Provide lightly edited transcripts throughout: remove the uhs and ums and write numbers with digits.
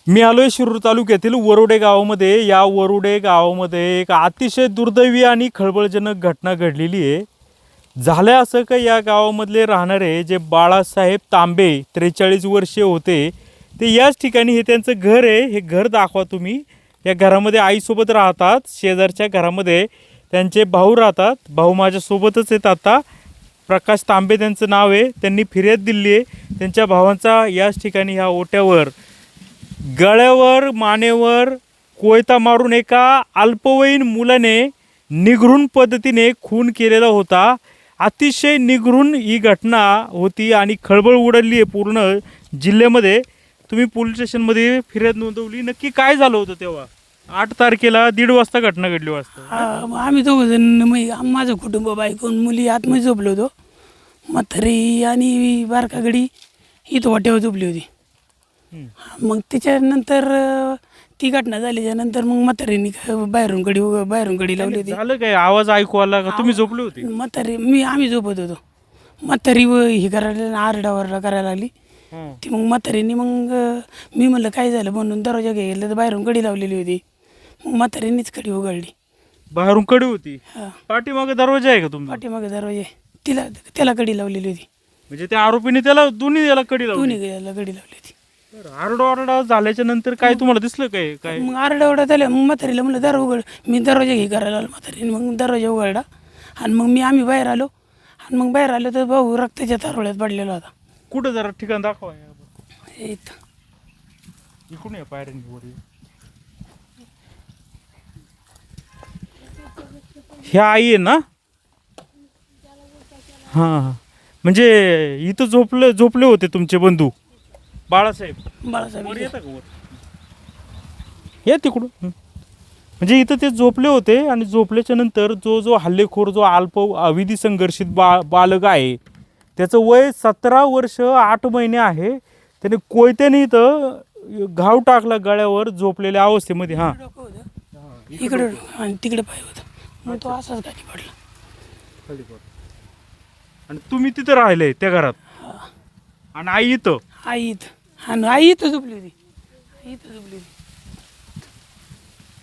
मी आलोय शिरूर तालुक्यातील वरुडे गावामध्ये. या वरुडे गावामध्ये एक अतिशय दुर्दैवी आणि खळबळजनक घटना घडलेली आहे. झालं असं का या गावामधले राहणारे जे बाळासाहेब तांबे 43 वर्षे होते, ते याच ठिकाणी हे त्यांचं घर आहे. हे घर दाखवा तुम्ही. या घरामध्ये आईसोबत राहतात. शेजारच्या घरामध्ये त्यांचे भाऊ राहतात. भाऊ माझ्यासोबतच आहेत आता. प्रकाश तांबे त्यांचं नाव आहे. त्यांनी फिर्याद दिली आहे. त्यांच्या भावांचा याच ठिकाणी ह्या ओट्यावर गळ्यावर मानेवर कोयता मारून एका अल्पवयीन मुलाने निगृण पद्धतीने खून केलेला होता. अतिशय निगृण ही घटना होती आणि खळबळ उडवली आहे पूर्ण जिल्ह्यामध्ये. तुम्ही पोलीस स्टेशनमध्ये फिर्याद नोंदवली. नक्की काय झालं होतं तेव्हा? 8 तारखेला 1:30 वाजता घटना घडली वाजता. आम्ही दोघं जण माझं कुटुंब बायकोन मुली आतमध्ये झोपलो होतो. म्हातारी आणि बारका गडी इथं वाट्यावर झोपली होती. मग त्याच्यानंतर ती घटना झाल्याच्या नंतर मग म्हातारीने बाहेरून गडी लावली होती. झालं काय? आवाज ऐकू आला का? तुम्ही झोपले होते? म्हातारी आम्ही झोपत होतो. म्हातारी ही करायला आरडाओरडा करायला लागली. ती मग म्हातारीने मग मी म्हणलं काय झालं म्हणून दरवाजा गेलं तर बाहेरून गडी लावलेली होती. मग म्हातारीनेच कडी उघडली. बाहेरून कडी होती? हा, पाठीमागे दरवाजा आहे का तुमचा? पाठीमागे दरवाजे त्याला कडी लावलेली होती. म्हणजे त्या आरोपीने त्याला दोन्ही याला कडी लावली? दोन्ही गेला गडी लावली होती. आरडाओरडा झाल्याच्या नंतर काय तुम्हाला दिसलं काय? काय मग आरडाओरडा झाल्या. मग म्हातारीला म्हणलं दर उघड. मी दरवाजा घे करायला आलो. म्हातारीने मग दरवाजा उघडला आणि मग आम्ही बाहेर आलो. आणि मग बाहेर आलो तर भाऊ रक्ताच्या तारोळ्यात पडलेला होता. कुठं जरा ठिकाण दाखवा. इथं. इकडून या पायऱ्यांवर. ह्या आई आहे ना? हां, म्हणजे इथं झोपले होते तुमचे बंधू बाळासाहेब. वर येता का वर? या तिकडून. म्हणजे इथं ते झोपले होते आणि झोपल्याच्या नंतर जो हल्लेखोर जो अविधी संघर्षित बालक आहे, त्याचं वय 17 वर्ष 8 महिने आहे. त्याने कोयत्याने इथं घाव टाकला गळ्यावर झोपलेल्या अवस्थेमध्ये. हां, इकडं आणि तिकडे पाय होता. मग तो असाच खाली पडला. आणि तुम्ही तिथं राहिले त्या घरात आणि आई इथं? आई इथं आणि आई इथं झोपली होती.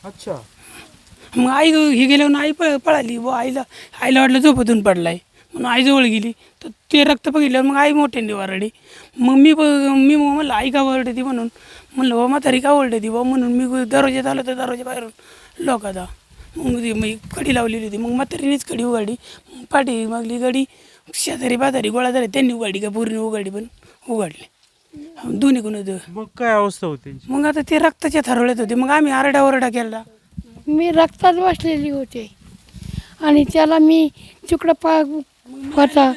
अच्छा. मग आई ही गेल्यावर आई पळाली. व आईला वाटलं झोपतून पडलाय म्हणून आई जवळ गेली तर ते रक्त बघितल्यावर मग आई मोठ्याने ओरडली. मग मी म्हणलं आई का ओरडते म्हणून म्हणलं बा म्हातारी का ओरडते बा म्हणून मी दरवाज्यात आलो तर दरवाजा बाहेरून लॉक होता. मग ती मग कडी लावलेली होती. मग म्हातारीनेच कडी उघडली. पाठी मागली गडी शेजारी बाजारी गोळा झाले त्यांनी उघडली का पूर्ण उघडली पण उघडली दोन्ही कोण होतं. मग काय अवस्था होती? मग आता ते रक्ताच्या थारोळ्यात होते. मग आम्ही आरडाओरडा केला. मी रक्तात बसलेली होते आणि त्याला मी तिकडं होता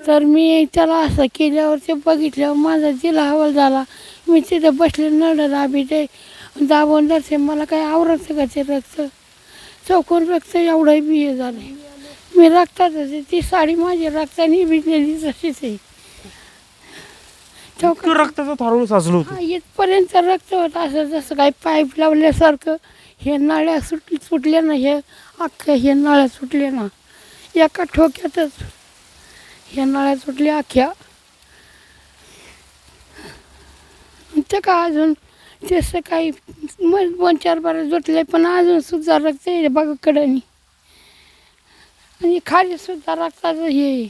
तर मी त्याला असं केल्यावर ते बघितल्यावर माझा जिला हवाल झाला. मी तिथे बसले नळ दाबी ते दाबून धरते. मला काय आवडतं का ते रक्त चौकून रक्त एवढं बी हे झालं. मी रक्तात होते. ती साडी माझी रक्ताने भिजलेली तशीच आहे. रक्ताचा थारोळ साचलं होतं. इथपर्यंत रक्त होतं असं जसं काही पाईप लावल्यासारखं. हे नळ्या सुटल्या ना. हे अख्ख्या हे नळ्या सुटल्या ना एका ठोक्यातच. ह्या नळ्या सुटल्या अख्ख्या. ते का अजून तसं काही मग 2-4 बार जुटले पण अजून सुद्धा रक्त आहे बघा कडेनी आणि खाली सुद्धा रक्ताचं हे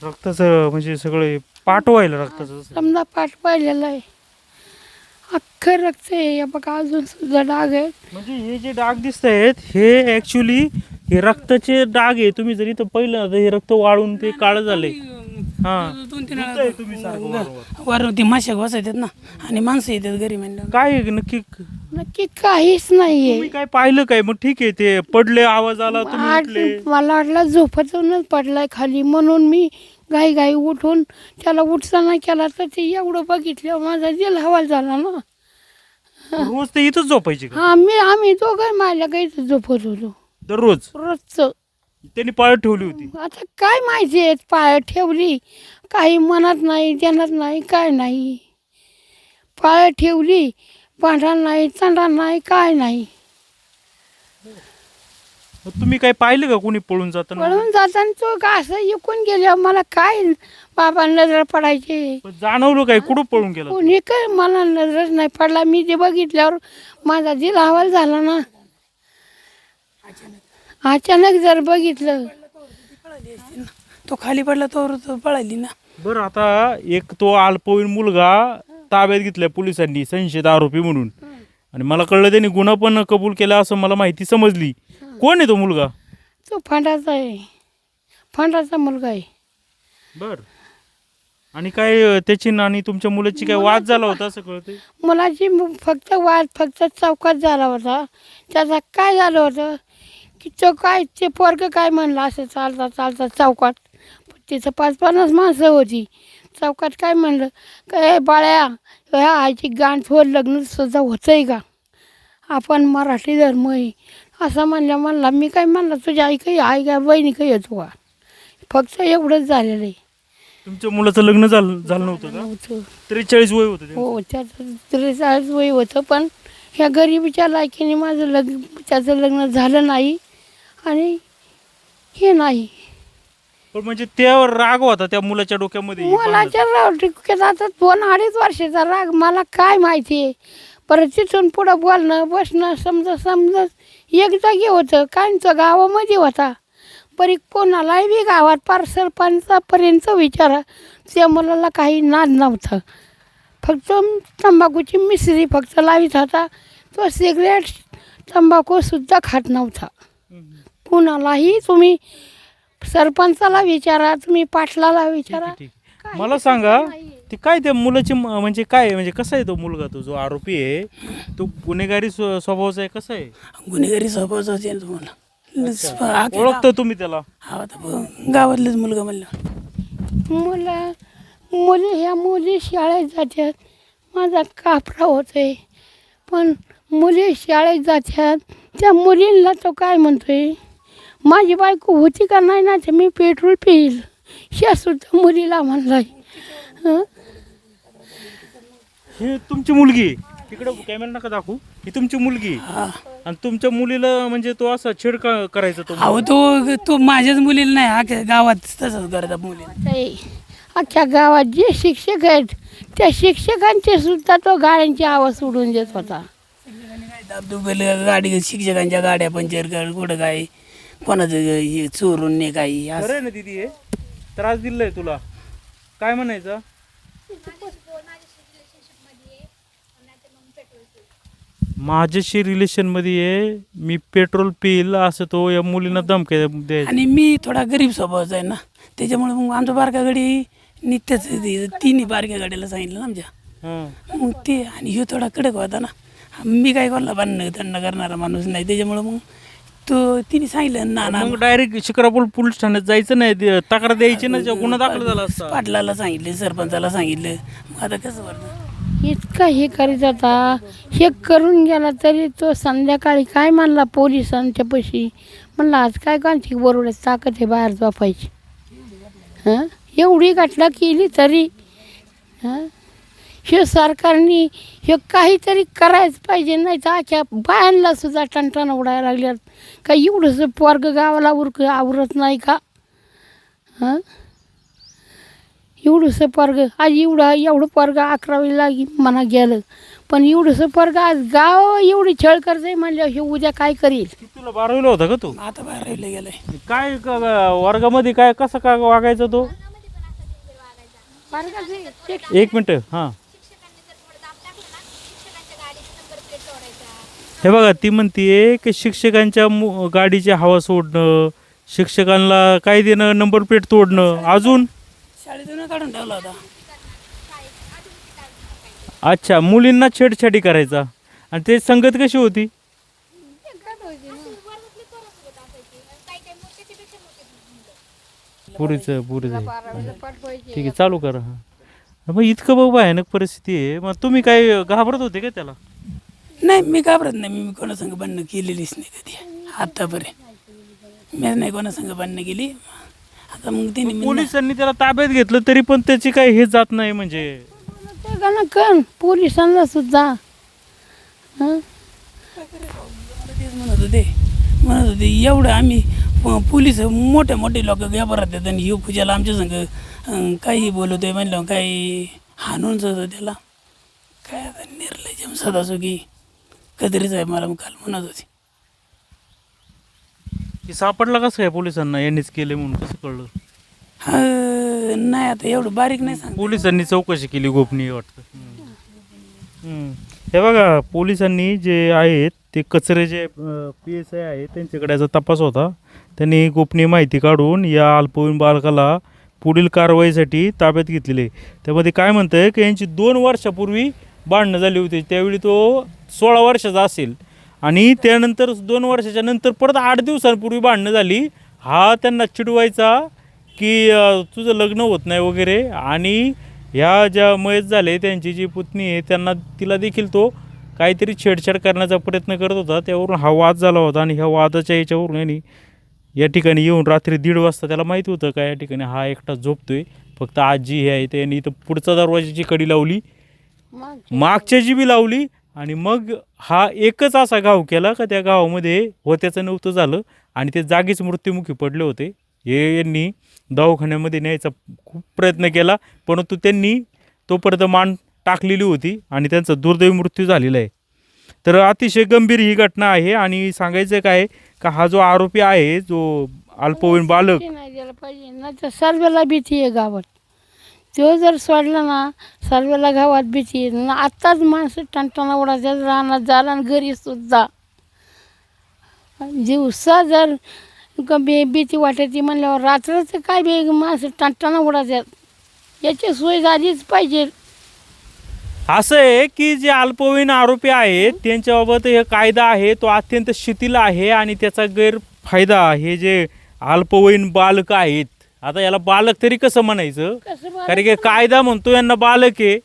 रक्ताचं म्हणजे सगळे पाठवायला रक्ताचं समजा पाठ पाहिलेला आहे. अख्खं रक्त आहे या बघा अजून सुद्धा डाग आहेत. म्हणजे हे जे डाग दिसत आहेत हे ऍक्च्युली हे रक्ताचे डाग आहे. तुम्ही जर इथं पाहिलं तर हे रक्त वाळून ते काळं झालंय. हा, 2-3 वारवती माश्या घोसायतात ना आणि माणसं येतात घरी म्हणलं. काय आहे नक्की? नक्की काहीच नाहीये. तुम्ही काय पाहिलं काय? मग ठीक आहे, ते पडले आवाज आला तुम्ही उठले. मला वाटलं झोपतूनच पडलाय खाली म्हणून मी घाई उठून त्याला उठताना केला तर ते एवढं बघितलं माझा दिल हवाल झाला ना. रोज ते इथंच झोपायचे का? हा आम्ही दोघं माझ्या काही झोपत होतो दररोज? रोजचं. त्यांनी पाळत ठेवली होती? आता काय माहिती आहे पाय ठेवली काही मनात नाही ध्यानात नाही काय नाही. पाय ठेवली पांढरा नाही चांडा नाही काय नाही. मग तुम्ही काय पाहिलं का कोणी पळून जाताना? पळून जाताना तो का असं इकून गेल्यावर मला काय बाबा नजर पडायचे. पण जाणवलं काय कुठं पळून गेला? कोणी काय मला नजरच नाही पडला. मी ते बघितल्यावर माझा दिल हवाल झाला ना. अचानक जर बघितलं तो खाली पडला तो पळाली ना. बरं, आता एक तो अल्पवयीन मुलगा ताब्यात घेतलाय पोलिसांनी संशयित आरोपी म्हणून, आणि मला कळलं त्यांनी गुन्हा पण कबूल केला असं मला माहिती समजली. कोण आहे तो मुलगा? तो फंडाचा आहे, फंडाचा मुलगा आहे. बर, आणि काय त्याची आणि तुमच्या मुलाची काय वाद झाला होता असं कळतंय? मुलाची फक्त वाद फक्त चौकात झाला होता. त्याचा काय झालं होतं की तो काय ते पोरगं काय म्हणलं असं चालता चालता चौकात, तिथं 5-50 माणसं होती. चौकात काय म्हणलं काय बाळ्या ह्या आईची गाण थोर लग्न सुद्धा होतंय का, आपण मराठी धर्म आहे असं म्हणलं. मी काय म्हणलं तुझ्या आई काही आई का बहिणी काही येतो का, फक्त एवढंच झालेलं आहे. तुमच्या मुलाचं लग्न झालं नव्हतं का? नव्हतं. 43 वय होतं त्यांचं. हो, त्याचं 43 वय होतं, पण ह्या गरिबीच्या लायकीने माझं त्याचं लग्न झालं नाही आणि हे नाही. पण म्हणजे त्यावर राग होता त्या मुलाच्या डोक्यामध्ये? मुलाच्या डोक्यात आता 2-2.5 वर्षाचा राग, मला काय माहिती आहे. परत तिथून पुढं बोलणं बसणं समजत एक जागी होतं काय, तो गावामध्ये होता. बरी कोणालाही बी गावात पार सरपंचापर्यंत विचारा, त्या मुलाला काही नाद नव्हता. फक्त तंबाखूची मिसरी फक्त लावित होता. तो सिगरेट तंबाखूसुद्धा खात नव्हता. कुणालाही तुम्ही सरपंचाला विचारा, तुम्ही पाटलाला विचारा. ठीक आहे. मला सांगा ते काय त्या मुलाची म्हणजे काय, म्हणजे कसा आहे तो मुलगा, तो जो आरोपी आहे तो गुन्हेगारी स्वभावाचा आहे, कसा आहे? गुन्हेगारी स्वभावाचा आहे तुम्हाला. ओळखतो तुम्ही त्याला? हा आता गावातलेच मुलगा म्हणलं. ह्या मुली शाळेत जातात, माझा कापरा होतोय, पण मुली शाळेत जातात. त्या मुलींना तो काय म्हणतोय, माझी बायको होती का नाही ना, ते मी पेट्रोल पिईल, ह्या सुद्धा मुलीला म्हणलाय. ही तुमची मुलगी? तिकडं कॅमेरा नका दाखवू. ही तुमची मुलगी? आणि तुमच्या मुलीला म्हणजे तो असा छेड करायचा तो? अहो तो माझ्याच मुलीला नाही, अख्ख्या गावात तसंच करतात मुलीला. अख्ख्या गावात जे शिक्षक आहेत त्या शिक्षकांचे सुद्धा तो गाड्यांची आवाज सोडून देत होता. गाडी शिक्षकांच्या गाड्या पंचर कर, कुठं काय कोणाचं चोरून ने काही खरं आहे ना दीदी? हे त्रास दिलाय तुला? काय म्हणायचं? माझ्याशी रिलेशन मध्ये आहे, मी पेट्रोल पिईल असं तो या मुलींना धमकी द्यायचा. आणि मी थोडा गरीब स्वभावाचा आहे ना, त्याच्यामुळे मग आमच्या बारक्या गाडी नित्याच तिन्ही बारक्या गाडीला सांगितलं ना आमच्या. मग ते आणि ह्यो थोडा कडक होता ना, मी काय कोणाला बांधणं थंड करणारा माणूस नाही, त्याच्यामुळे मग तो तिने सांगितलं ना. मग डायरेक्ट शिक्रापूर पोलीस ठाण्यात जायचं नाही, तक्रार द्यायची ना, गुन्हा दाखल झाला असता. पाटलाला सांगितलं, सरपंचाला सांगितलं. मग आता कसं वाटतं, इतका हे करीत होता. हे करून गेला तरी तो संध्याकाळी काय म्हणला पोलिसांच्या पशी, म्हणला आज काय कोणती बरोबर ताकद आहे बाहेर झोपायची. हां, एवढी घटना केली तरी हे सरकारने हे काहीतरी करायचं पाहिजे, नाही तर अख्या बायांना सुद्धा टणटण उडायला लागल्यात. का एवढंसं पोरग गावाला आवरत नाही का? हां, एवढंसं पोरग आज एवढं पोरग 11वीला म्हणा गेलं, पण एवढंसं पोरग आज गाव एवढी छळ करते म्हणलं, हे उद्या काय करेल? तुला 12वीला होता का तू? आता 12वीला गेलाय. काय वर्गामध्ये काय कसं काय वागायचा तो? एक मिनिट. हां, हे बघा ती म्हणतीये की शिक्षकांच्या गाडीची हवा सोडणं, शिक्षकांना काय देणं, नंबर प्लेट तोडणं, अजून शाळेतून काढून ठेवला होता. अच्छा, मुलींना छेडछाडी करायचा. आणि ते संगत कशी होती? पुरीचं ठीक आहे, चालू करा. मग इतकं बघ भयानक परिस्थिती आहे, मग तुम्ही काय घाबरत होते का त्याला? नाही, मी घाबरत नाही. मी कोणासंग भांडणं केलेलीच नाही कधी आतापर्यंत. मी नाही कोणासंग भांडणं केली. आता मग तिने पोलिसांनी त्याला ताब्यात घेतलं तरी पण त्याची काही हे जात नाही म्हणजे कण पोलिसांना सुद्धा. तेच म्हणत होते, म्हणत होते एवढं आम्ही पोलीस मोठे मोठे लोक घ्याबरात येतात आणि ह्यो पूजाला आमच्या संग काही बोलवतोय म्हणलं काही हाणून जातो त्याला. काय आता निर्लज्जम सदासुखी कधीरी साहेब मला काल म्हणत होते. की सापडला कसं काय पोलिसांना यांनीच केले म्हणून कसं कळलं? नाही आता एवढं बारीक नाही सांग. पोलिसांनी चौकशी केली गोपनीय वाटतं. हे बघा पोलिसांनी जे आहेत ते कचरे जे PSI आहेत त्यांच्याकडे याचा तपास होता. त्यांनी गोपनीय माहिती काढून या अल्पवयीन बालकाला पुढील कारवाईसाठी ताब्यात घेतलेले आहे. त्यामध्ये काय म्हणतं आहे की यांची 2 वर्षापूर्वी भांडणं झाली होती. त्यावेळी तो 16 वर्षाचा असेल आणि त्यानंतर 2 वर्षाच्या नंतर परत 8 दिवसांपूर्वी भांडणं झाली. हा त्यांना चिडवायचा की तुझं लग्न होत नाही वगैरे. आणि ह्या ज्या मयत झाले त्यांची जी पुतणी आहे त्यांना तिला देखील तो काहीतरी छेडछाड करण्याचा प्रयत्न करत होता. त्यावरून हा वाद झाला होता आणि ह्या वादाच्या याच्यावरून यांनी या ठिकाणी येऊन रात्री 1:30 वाजता त्याला माहिती होतं का या ठिकाणी हा एकटा झोपतोय. फक्त आजी हे आहे त्यांनी इथं पुढचा दरवाजाची कडी लावली, मागच्याची बी लावली आणि मग हा एकच असा घाव केला का त्या गावामध्ये होत्याचं नव्हतं झालं आणि ते जागीच मृत्युमुखी पडले होते. हे यांनी दवाखान्यामध्ये न्यायचा खूप प्रयत्न केला परंतु त्यांनी तोपर्यंत मान टाकलेली होती आणि त्यांचा दुर्दैवी मृत्यू झालेला आहे. तर अतिशय गंभीर ही घटना आहे आणि सांगायचं काय का हा जो आरोपी आहे जो अल्पवयीन बालक नाही द्यायला पाहिजे ना, तर सर्वेला भीती आहे गावात. तो जर सोडला ना सर्वेला गावात भीती आहे ना. आत्ताच माणसं टणटणा उडायच्या रानात झाला आणि घरी सुद्धा दिवसा जर भीती वाटायची म्हणल्यावर रात्राचं काय बी माणसं टणटणा उडायच्यात. याची सोय झालीच पाहिजे. असं आहे की जे अल्पवयीन आरोपी आहेत त्यांच्याबाबत हे कायदा आहे तो अत्यंत शिथिल आहे आणि त्याचा गैरफायदा हे जे अल्पवयीन बालक आहेत, आता याला बालक तरी कसं म्हणायचं कारण की कायदा म्हणतो यांना बालक आहे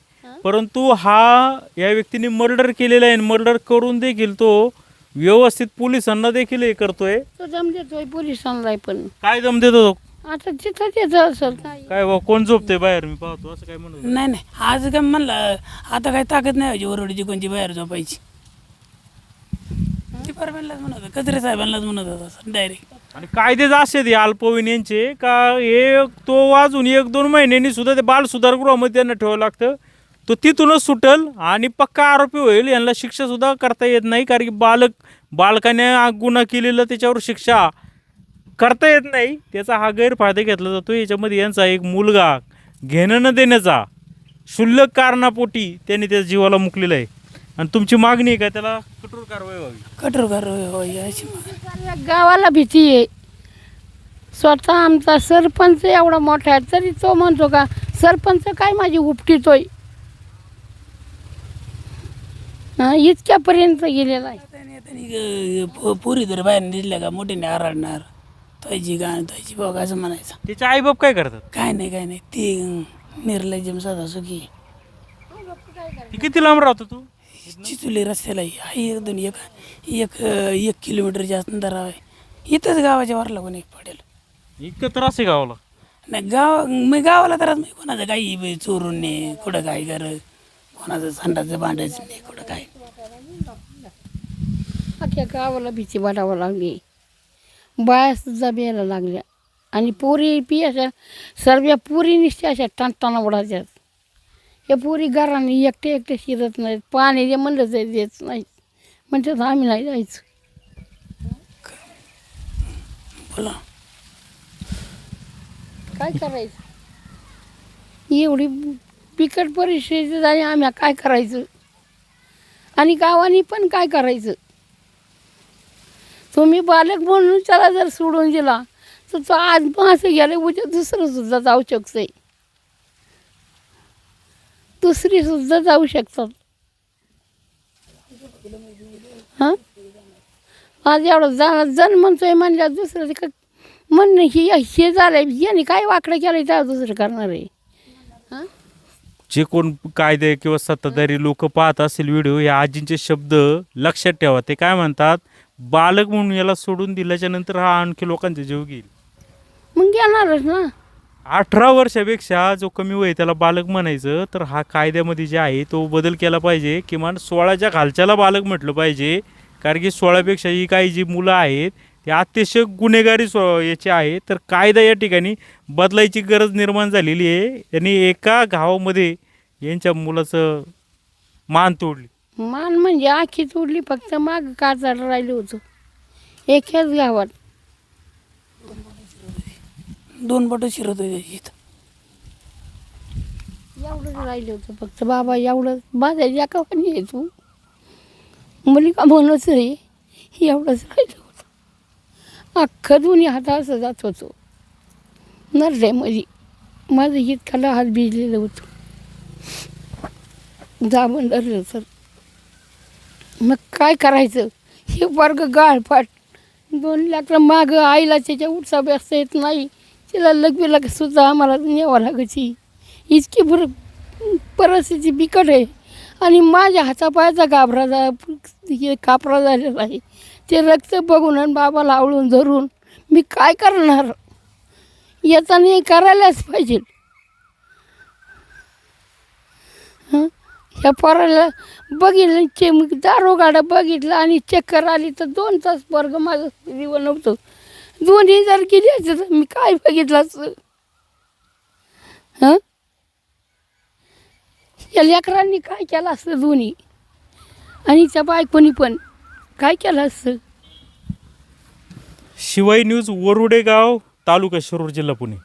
परंतु हा या व्यक्तीने मर्डर केलेला आहे. मर्डर करून देखील तो व्यवस्थित पोलिसांना देखील हे करतोय. तो दम देतोय पोलिसांना पण. काय दम देतो आता तिथं त्याचं असेल काय. काय बा कोण झोपते बाहेर मी पाहतो असं काय म्हणत नाही नाही आज काय म्हणलं आता काही ताकद नाही व्हायची ओरडीची कोणची बाहेर झोपायची. डिपार्टमेंटलाच म्हणत होतं कचरे साहेबांनाच म्हणत होता डायरेक्ट. आणि कायदेच असे ते अल्पवयीन यांचे का तो वाजून 1-2 महिन्यांनी सुद्धा ते बाल सुधारगृहामध्ये त्यांना ठेवावं लागतं. तो तिथूनच सुटल आणि पक्का आरोपी होईल. यांना शिक्षा सुद्धा करता येत नाही कारण की बालकाने गुन्हा केलेला त्याच्यावर शिक्षा करता येत नाही. त्याचा हा गैरफायदा घेतला जातो. याच्यामध्ये यांचा एक मुलगा घेणं न देण्याचा क्षुल्लक कारणापोटी त्यांनी त्या जीवाला मुकलेला आहे आणि तुमची मागणी आहे का त्याला कठोर कारवाई व्हावी? कठोर कारवाई व्हावी अशी मागणी. सगळ्या गावाला भीती आहे. स्वतः आमचा सरपंच एवढा मोठा आहे तरी तो म्हणतो का सरपंच काय माझी उपटीतोय. इतक्यापर्यंत गेलेला आहे. पुरी तर बाहेर निघल्या का मोठ्याने आरडणार ताईची गाणं ताईची बघ असं म्हणायचं. त्याचे आईबाप काय करतात? काय नाही ते निर्लज्जम सदासुखी. ती किती लांब राहतो तू? चिचुली रस्त्याला आहे 1 किलोमीटरच्या अंतर आहे. इथंच गावाच्या वरला कोणी पडेल. इतकं त्रास आहे गावाला? नाही मी गावाला तर मी कोणाचं काही चोरून ने कुठं काय कर कोणाचं संडाचं भांडायचं नाही कुठं काय. अख्ख्या गावाला भीती वाटावं लागली. बाया सुद्धा बियायला लागल्या आणि पोरी अशा सर्व पोरी निश्चय अशा टणटणा उडायच्यात. हे पोरी घराने एकटे शिरत नाहीत. पाणी जे म्हणलं तरी देत नाहीत. म्हणतात आम्ही नाही जायचं. बोला काय करायचं. एवढी बिकट परिस्थिती झाली आम्ही काय करायचं आणि गावानी पण काय करायचं. तुम्ही बालक म्हणून त्याला जर सोडून दिला तर तो आज असं गेलं उद्या दुसरं सुद्धा जाऊ शकते. दुसरी सुद्धा जाऊ शकतात. हां आज एवढं जण म्हणतोय म्हणल्या दुसरं ते म्हणणं हे झालं याने काय वाकडं केलं त्याला दुसरं करणार आहे. हां जे कोण कायदे किंवा सत्ताधारी लोक पाहत असतील व्हिडिओ या आजींचे शब्द लक्षात ठेवा. ते काय म्हणतात बालक म्हणून याला सोडून दिल्याच्या नंतर हा आणखी लोकांचे जीव घेईल. मग घेणारच ना. 18 वर्षापेक्षा जो कमी वय त्याला बालक म्हणायचं तर हा कायद्यामध्ये जे आहे तो बदल केला पाहिजे. किमान 16च्या खालच्याला बालक म्हटलं पाहिजे कारण की 16पेक्षा ही काही जी मुलं आहेत हे अतिशय गुन्हेगारी याचे आहे. तर कायदा या ठिकाणी बदलायची गरज निर्माण झालेली आहे. यांनी एका गावामध्ये यांच्या मुलाचं मान तोडली. मान म्हणजे आखी तोडली, फक्त माग काचाड राहिलं होतं एकाच गावात. 2 बोटं शिरत होते इथं. एवढंच राहिलं होतं फक्त. बाबा एवढं माझ्या एकावानी आहे तू मुली का म्हणूच नाही, एवढंच राहिलं होतं. अख्खं दोन्ही हात असं जात होतो नरड्यामध्ये. माझं इतकाला हात भिजलेलं होतं दाबून धरलं तर. मग काय करायचं, हे वर्ग गाळपाट 2 लेकरं मागं, आईला त्याच्या उठसा बसता येत नाही, तिला लग सुद्धा आम्हाला न्यावं लागायची. इतकी परिस्थिती बिकट आहे. आणि माझ्या हातापायाचा कापरा झालेला आहे. ते रक्त बघून आणि बाबाला आवळून धरून मी काय करणार. याचा नाही करायलाच पाहिजे. ह्या पोराला बघितलं, दारोगाडा बघितलं आणि चक्कर आली तर 2 तास वर्ग माझं जीवन नव्हतं. दोन्ही जर गेली असते तर मी काय बघितलं असतं. या लेकरांनी काय केलं असतं दोन्ही, आणि त्या बायकोनी पण काय केलं असतं. शिवाई न्यूज, वरुडे गाव, तालुका शिरूर, जिल्हा पुणे.